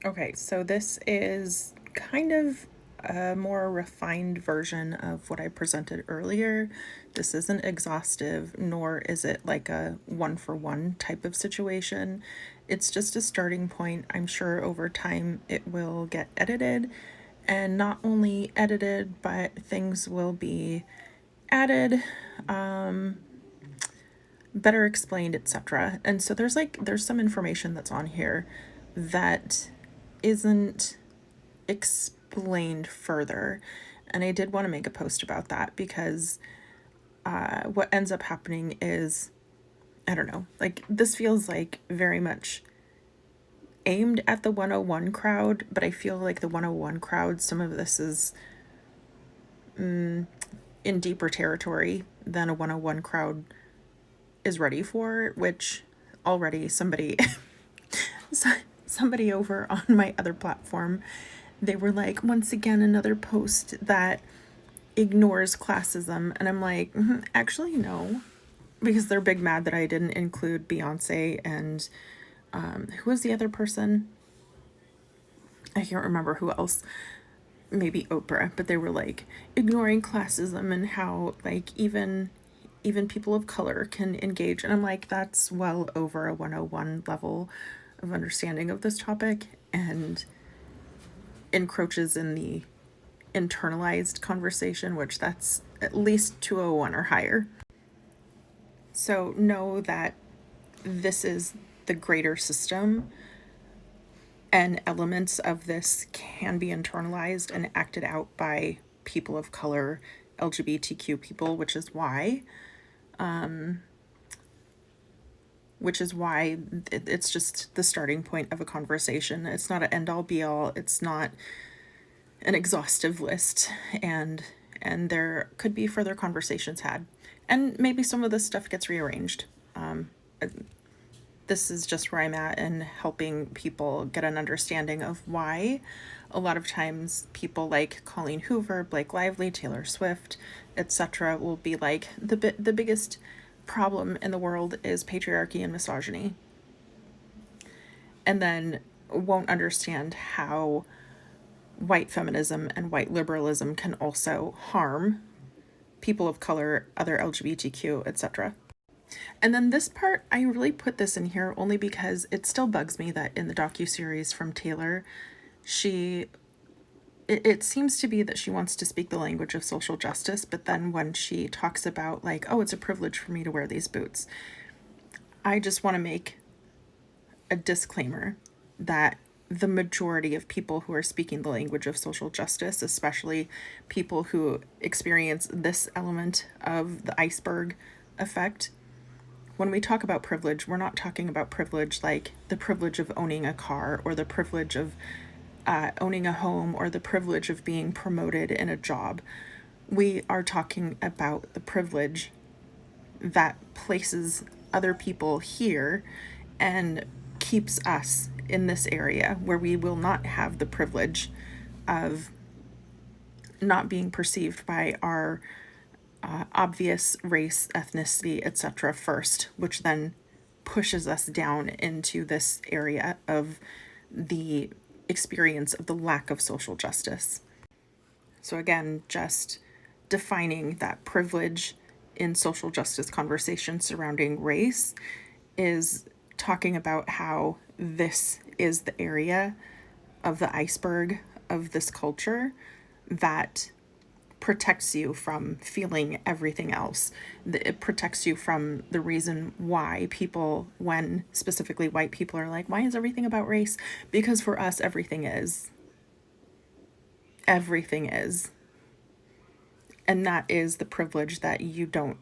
Okay, so this is kind of a more refined version of what I presented earlier. This isn't exhaustive, nor is it like a one-for-one type of situation. It's just a starting point. I'm sure over time it will get edited, and not only edited, but things will be added, better explained, etc. And so there's some information that's on here that isn't explained further. And I did want to make a post about that because what ends up happening is, I don't know, like this feels like very much aimed at the 101 crowd, but I feel like the 101 crowd, some of this is in deeper territory than a 101 crowd is ready for, which already somebody over on my other platform, they were like, once again, another post that ignores classism. And I'm like, actually, no. Because they're big mad that I didn't include Beyonce and who was the other person? I can't remember who else. Maybe Oprah. But they were like ignoring classism and how like even people of color can engage. And I'm like, that's well over a 101 level of understanding of this topic and encroaches in the internalized conversation, which that's at least 201 or higher. So know that this is the greater system, and elements of this can be internalized and acted out by people of color, LGBTQ people, which is why it's just the starting point of a conversation. It's not an end all be all. It's not an exhaustive list, and there could be further conversations had, and maybe some of this stuff gets rearranged. This is just where I'm at in helping people get an understanding of why a lot of times people like Colleen Hoover, Blake Lively, Taylor Swift, etc. will be like the biggest problem in the world is patriarchy and misogyny, and then won't understand how white feminism and white liberalism can also harm people of color, other LGBTQ, etc. And then this part, I really put this in here only because it still bugs me that in the docuseries from Taylor, it seems to be that she wants to speak the language of social justice, but then when she talks about like, oh, it's a privilege for me to wear these boots, I just want to make a disclaimer that the majority of people who are speaking the language of social justice, especially people who experience this element of the iceberg effect, when we talk about privilege, we're not talking about privilege like the privilege of owning a car or the privilege of owning a home or the privilege of being promoted in a job. We are talking about the privilege that places other people here and keeps us in this area where we will not have the privilege of not being perceived by our obvious race, ethnicity, etc. first, which then pushes us down into this area of the experience of the lack of social justice. So again, just defining that privilege in social justice conversations surrounding race is talking about how this is the area of the iceberg of this culture that protects you from feeling everything else. It protects you from the reason why people, when specifically white people, are like, why is everything about race? Because for us, everything is. Everything is. And that is the privilege that you don't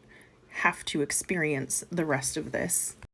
have to experience the rest of this.